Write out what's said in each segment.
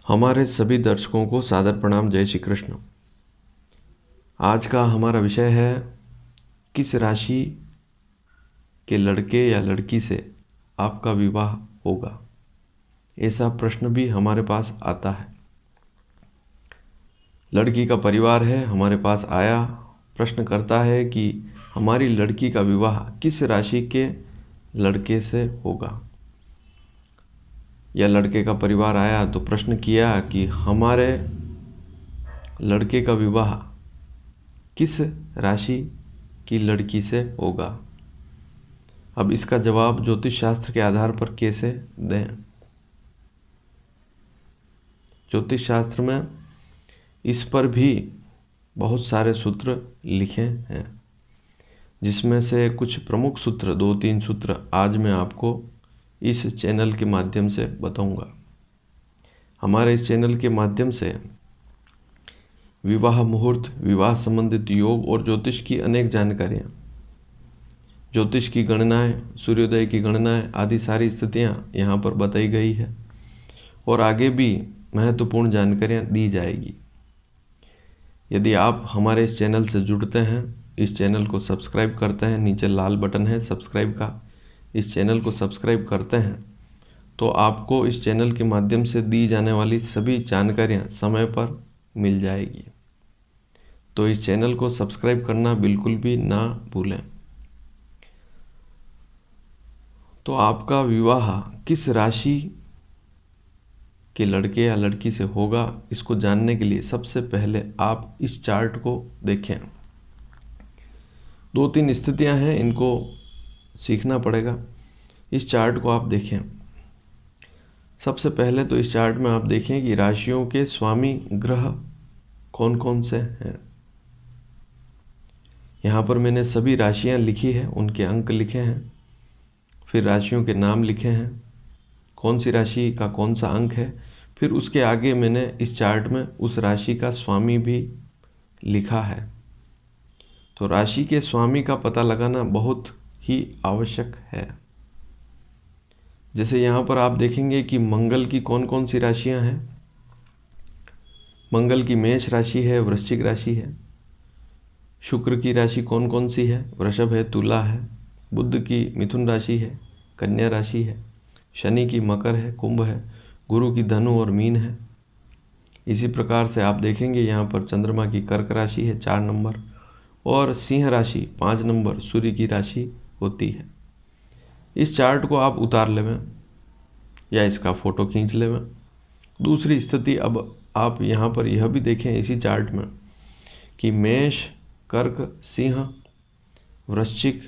हमारे सभी दर्शकों को सादर प्रणाम। जय श्री कृष्ण। आज का हमारा विषय है किस राशि के लड़के या लड़की से आपका विवाह होगा। ऐसा प्रश्न भी हमारे पास आता है। लड़की का परिवार है, हमारे पास आया, प्रश्न करता है कि हमारी लड़की का विवाह किस राशि के लड़के से होगा। या लड़के का परिवार आया तो प्रश्न किया कि हमारे लड़के का विवाह किस राशि की लड़की से होगा। अब इसका जवाब ज्योतिष शास्त्र के आधार पर कैसे दें। ज्योतिष शास्त्र में इस पर भी बहुत सारे सूत्र लिखे हैं, जिसमें से कुछ प्रमुख सूत्र, 2-3 सूत्र आज मैं आपको इस चैनल के माध्यम से बताऊंगा। हमारे इस चैनल के माध्यम से विवाह मुहूर्त, विवाह संबंधित योग और ज्योतिष की अनेक जानकारियाँ, ज्योतिष की गणनाएं, सूर्योदय की गणनाएं आदि सारी स्थितियाँ यहाँ पर बताई गई है और आगे भी महत्वपूर्ण जानकारियाँ दी जाएगी। यदि आप हमारे इस चैनल से जुड़ते हैं, इस चैनल को सब्सक्राइब करते हैं, नीचे लाल बटन है सब्सक्राइब का, इस चैनल को सब्सक्राइब करते हैं तो आपको इस चैनल के माध्यम से दी जाने वाली सभी जानकारियाँ समय पर मिल जाएगी। तो इस चैनल को सब्सक्राइब करना बिल्कुल भी ना भूलें। तो आपका विवाह किस राशि के लड़के या लड़की से होगा, इसको जानने के लिए सबसे पहले आप इस चार्ट को देखें। 2-3 स्थितियां हैं, इनको सीखना पड़ेगा। इस चार्ट को आप देखें। सबसे पहले तो इस चार्ट में आप देखें कि राशियों के स्वामी ग्रह कौन कौन से हैं। यहाँ पर मैंने सभी राशियाँ लिखी है, उनके अंक लिखे हैं, फिर राशियों के नाम लिखे हैं, कौन सी राशि का कौन सा अंक है, फिर उसके आगे मैंने इस चार्ट में उस राशि का स्वामी भी लिखा है। तो राशि के स्वामी का पता लगाना बहुत ही आवश्यक है। जैसे यहाँ पर आप देखेंगे कि मंगल की कौन कौन सी राशियाँ हैं। मंगल की मेष राशि है, वृश्चिक राशि है। शुक्र की राशि कौन कौन सी है, वृषभ है, तुला है। बुध की मिथुन राशि है, कन्या राशि है। शनि की मकर है, कुंभ है। गुरु की धनु और मीन है। इसी प्रकार से आप देखेंगे यहाँ पर चंद्रमा की कर्क राशि है 4 नंबर और सिंह राशि 5 नंबर सूर्य की राशि होती है। इस चार्ट को आप उतार लेवें या इसका फोटो खींच लेवें। दूसरी स्थिति, अब आप यहाँ पर यह भी देखें इसी चार्ट में कि मेष, कर्क, सिंह, वृश्चिक,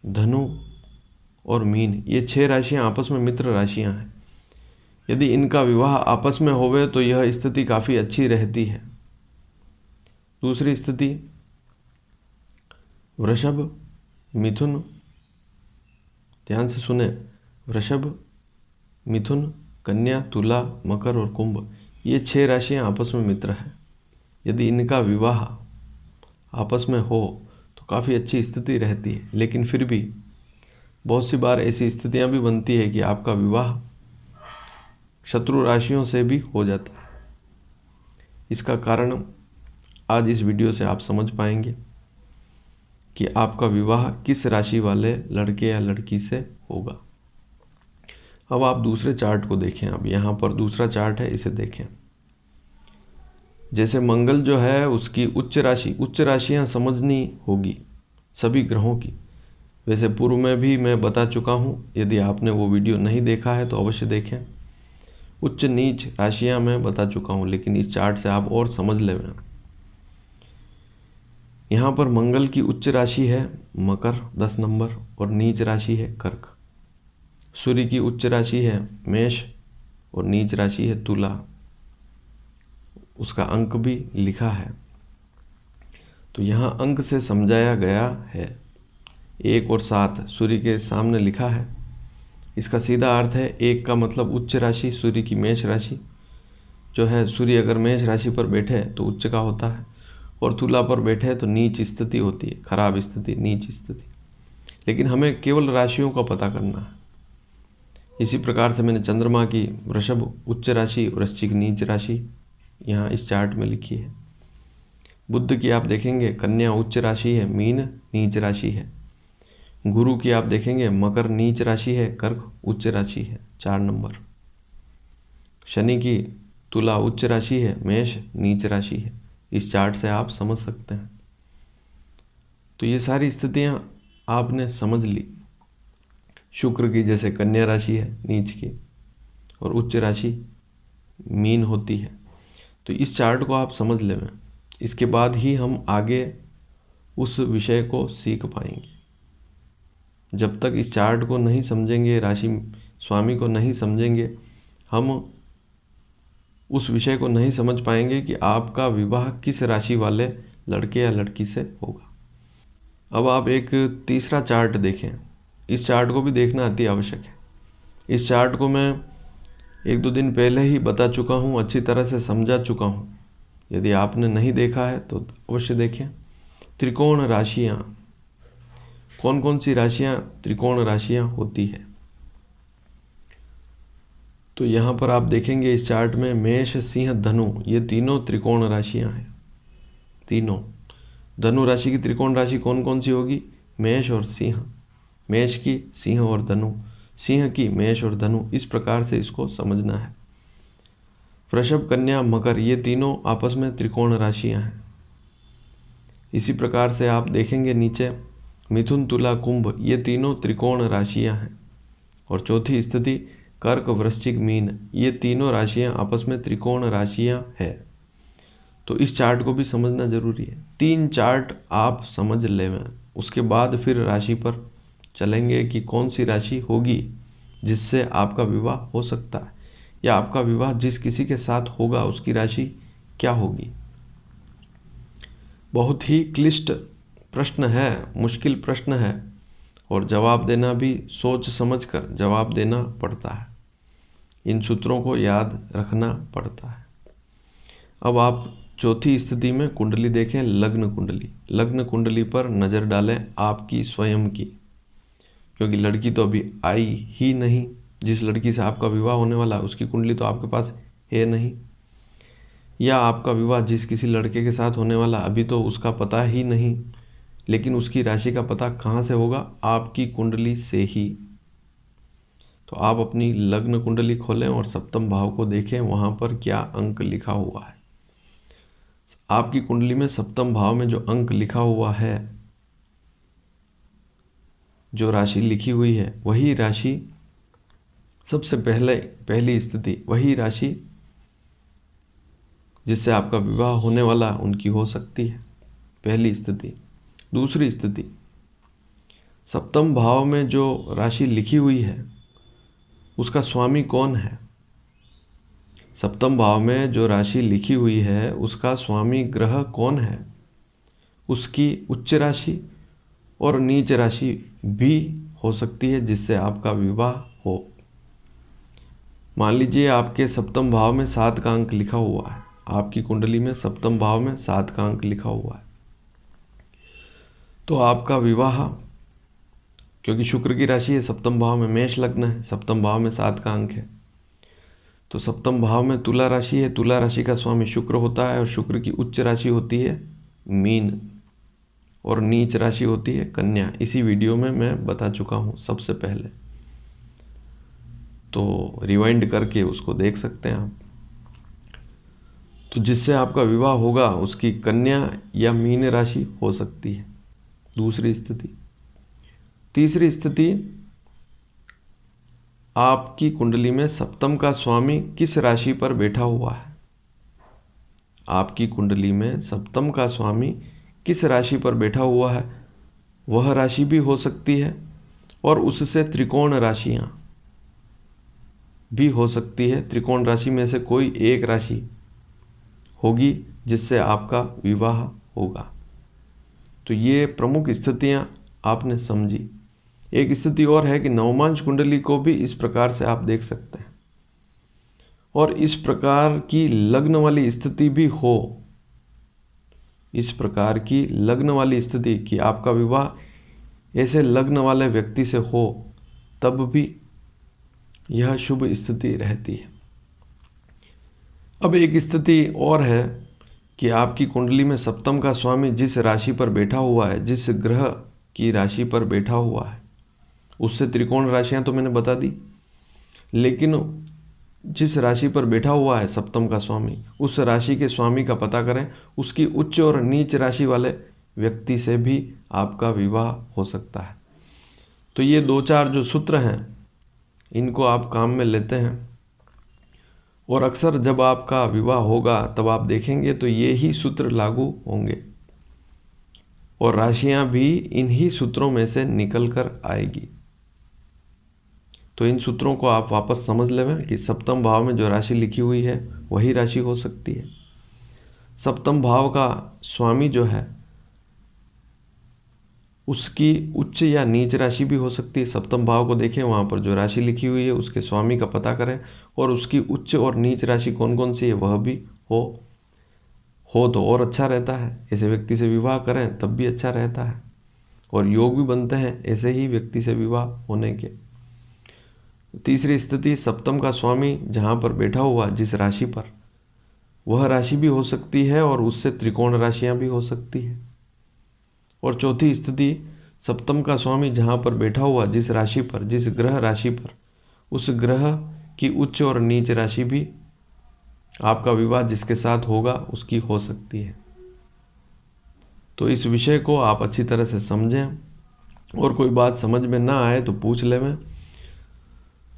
धनु और मीन, ये 6 राशियाँ आपस में मित्र राशियाँ हैं। यदि इनका विवाह आपस में होवे तो यह स्थिति काफ़ी अच्छी रहती है। दूसरी स्थिति, वृषभ, मिथुन, ध्यान से सुने, वृषभ, मिथुन, कन्या, तुला, मकर और कुंभ, ये 6 राशियाँ आपस में मित्र हैं। यदि इनका विवाह आपस में हो तो काफ़ी अच्छी स्थिति रहती है। लेकिन फिर भी बहुत सी बार ऐसी स्थितियाँ भी बनती है कि आपका विवाह शत्रु राशियों से भी हो जाता है। इसका कारण आज इस वीडियो से आप समझ पाएंगे कि आपका विवाह किस राशि वाले लड़के या लड़की से होगा। अब आप दूसरे चार्ट को देखें। अब यहाँ पर दूसरा चार्ट है, इसे देखें। जैसे मंगल जो है उसकी उच्च राशि, उच्च राशियाँ समझनी होगी सभी ग्रहों की। वैसे पूर्व में भी मैं बता चुका हूँ, यदि आपने वो वीडियो नहीं देखा है तो अवश्य देखें। उच्च नीच राशियाँ मैं बता चुका हूँ, लेकिन इस चार्ट से आप और समझ लें। यहाँ पर मंगल की उच्च राशि है मकर 10 नंबर और नीच राशि है कर्क। सूर्य की उच्च राशि है मेष और नीच राशि है तुला, उसका अंक भी लिखा है। तो यहाँ अंक से समझाया गया है 1 और 7 सूर्य के सामने लिखा है। इसका सीधा अर्थ है 1 का मतलब उच्च राशि, सूर्य की मेष राशि जो है, सूर्य अगर मेष राशि पर बैठे तो उच्च का होता है और तुला पर बैठे तो नीच स्थिति होती है, खराब स्थिति, नीच स्थिति। लेकिन हमें केवल राशियों का पता करना है। इसी प्रकार से मैंने चंद्रमा की वृषभ उच्च राशि, वृश्चिक नीच राशि यहाँ इस चार्ट में लिखी है। बुध की आप देखेंगे कन्या उच्च राशि है, मीन नीच राशि है। गुरु की आप देखेंगे मकर नीच राशि है, कर्क उच्च राशि है 4 नंबर। शनि की तुला उच्च राशि है, मेष नीच राशि है। इस चार्ट से आप समझ सकते हैं। तो ये सारी स्थितियां आपने समझ ली। शुक्र की जैसे कन्या राशि है नीच की, और उच्च राशि मीन होती है। तो इस चार्ट को आप समझ लें, इसके बाद ही हम आगे उस विषय को सीख पाएंगे। जब तक इस चार्ट को नहीं समझेंगे, राशि स्वामी को नहीं समझेंगे, हम उस विषय को नहीं समझ पाएंगे कि आपका विवाह किस राशि वाले लड़के या लड़की से होगा। अब आप एक तीसरा चार्ट देखें। इस चार्ट को भी देखना अति आवश्यक है। इस चार्ट को मैं 1-2 दिन पहले ही बता चुका हूँ, अच्छी तरह से समझा चुका हूँ। यदि आपने नहीं देखा है तो अवश्य देखें। त्रिकोण राशियाँ, कौन कौन सी राशियाँ त्रिकोण राशियाँ होती है। तो यहाँ पर आप देखेंगे इस चार्ट में मेष, सिंह, धनु, ये तीनों त्रिकोण राशियाँ हैं। तीनों। धनु राशि की त्रिकोण राशि कौन कौन सी होगी? मेष और सिंह। मेष की सिंह और धनु, सिंह की मेष और धनु। इस प्रकार से इसको समझना है। वृषभ, कन्या, मकर, ये तीनों आपस में त्रिकोण राशियां हैं। इसी प्रकार से आप देखेंगे नीचे मिथुन, तुला, कुंभ, ये तीनों त्रिकोण राशियां हैं। और चौथी स्थिति कर्क, वृश्चिक, मीन, ये तीनों राशियां आपस में त्रिकोण राशियां हैं। तो इस चार्ट को भी समझना जरूरी है। 3 चार्ट आप समझ लें, उसके बाद फिर राशि पर चलेंगे कि कौन सी राशि होगी जिससे आपका विवाह हो सकता है, या आपका विवाह जिस किसी के साथ होगा उसकी राशि क्या होगी। बहुत ही क्लिष्ट प्रश्न है, मुश्किल प्रश्न है, और जवाब देना भी सोच समझकर जवाब देना पड़ता है। इन सूत्रों को याद रखना पड़ता है। अब आप चौथी स्थिति में कुंडली देखें, लग्न कुंडली। लग्न कुंडली पर नज़र डालें आपकी स्वयं की, क्योंकि लड़की तो अभी आई ही नहीं। जिस लड़की से आपका विवाह होने वाला है उसकी कुंडली तो आपके पास है नहीं, या आपका विवाह जिस किसी लड़के के साथ होने वाला अभी तो उसका पता ही नहीं, लेकिन उसकी राशि का पता कहाँ से होगा? आपकी कुंडली से ही। तो आप अपनी लग्न कुंडली खोलें और सप्तम भाव को देखें, वहाँ पर क्या अंक लिखा हुआ है। आपकी कुंडली में सप्तम भाव में जो अंक लिखा हुआ है, जो राशि लिखी हुई है, वही राशि सबसे पहली स्थिति, वही राशि जिससे आपका विवाह होने वाला उनकी हो सकती है, पहली स्थिति। दूसरी स्थिति, सप्तम भाव में जो राशि लिखी हुई है उसका स्वामी कौन है? सप्तम भाव में जो राशि लिखी हुई है उसका स्वामी ग्रह कौन है? उसकी उच्च राशि और नीच राशि भी हो सकती है जिससे आपका विवाह हो। मान लीजिए आपके सप्तम भाव में 7 का अंक लिखा हुआ है, आपकी कुंडली में सप्तम भाव में 7 का अंक लिखा हुआ है, तो आपका विवाह, क्योंकि शुक्र की राशि है, सप्तम भाव में मेष लग्न है, सप्तम भाव में 7 का अंक है, तो सप्तम भाव में तुला राशि है, तुला राशि का स्वामी शुक्र होता है, और शुक्र की उच्च राशि होती है मीन, और नीच राशि होती है कन्या। इसी वीडियो में मैं बता चुका हूँ सबसे पहले, तो रिवाइंड करके उसको देख सकते हैं आप। तो जिससे आपका विवाह होगा उसकी कन्या या मीन राशि हो सकती है, दूसरी स्थिति। तीसरी स्थिति, आपकी कुंडली में सप्तम का स्वामी किस राशि पर बैठा हुआ है। आपकी कुंडली में सप्तम का स्वामी किस राशि पर बैठा हुआ है, वह राशि भी हो सकती है, और उससे त्रिकोण राशियां भी हो सकती है। त्रिकोण राशि में से कोई एक राशि होगी जिससे आपका विवाह होगा। तो ये प्रमुख स्थितियां आपने समझी। एक स्थिति और है कि नवमांश कुंडली को भी इस प्रकार से आप देख सकते हैं, और इस प्रकार की लग्न वाली स्थिति भी हो, इस प्रकार की लग्न वाली स्थिति कि आपका विवाह ऐसे लग्न वाले व्यक्ति से हो, तब भी यह शुभ स्थिति रहती है। अब एक स्थिति और है कि आपकी कुंडली में सप्तम का स्वामी जिस राशि पर बैठा हुआ है, जिस ग्रह की राशि पर बैठा हुआ है, उससे त्रिकोण राशियां तो मैंने बता दी, लेकिन जिस राशि पर बैठा हुआ है सप्तम का स्वामी, उस राशि के स्वामी का पता करें। उसकी उच्च और नीच राशि वाले व्यक्ति से भी आपका विवाह हो सकता है। तो ये 2-4 जो सूत्र हैं, इनको आप काम में लेते हैं और अक्सर जब आपका विवाह होगा तब आप देखेंगे तो ये ही सूत्र लागू होंगे और राशियां भी इन्हीं सूत्रों में से निकल कर आएगी। तो इन सूत्रों को आप वापस समझ लें कि सप्तम भाव में जो राशि लिखी हुई है वही राशि हो सकती है। सप्तम भाव का स्वामी जो है उसकी उच्च या नीच राशि भी हो सकती है। सप्तम भाव को देखें, वहाँ पर जो राशि लिखी हुई है उसके स्वामी का पता करें और उसकी उच्च और नीच राशि कौन कौन सी है वह भी हो तो और अच्छा रहता है। ऐसे व्यक्ति से विवाह करें तब भी अच्छा रहता है और योग भी बनते हैं ऐसे ही व्यक्ति से विवाह होने के। तीसरी स्थिति, सप्तम का स्वामी जहाँ पर बैठा हुआ जिस राशि पर, वह राशि भी हो सकती है और उससे त्रिकोण राशियाँ भी हो सकती है। और चौथी स्थिति, सप्तम का स्वामी जहाँ पर बैठा हुआ जिस राशि पर, जिस ग्रह राशि पर, उस ग्रह की उच्च और नीच राशि भी आपका विवाह जिसके साथ होगा उसकी हो सकती है। तो इस विषय को आप अच्छी तरह से समझें और कोई बात समझ में ना आए तो पूछ लें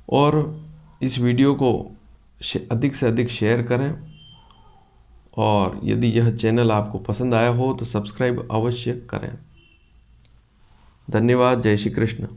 और इस वीडियो को अधिक से अधिक शेयर करें और यदि यह चैनल आपको पसंद आया हो तो सब्सक्राइब अवश्य करें। धन्यवाद। जय श्री कृष्ण।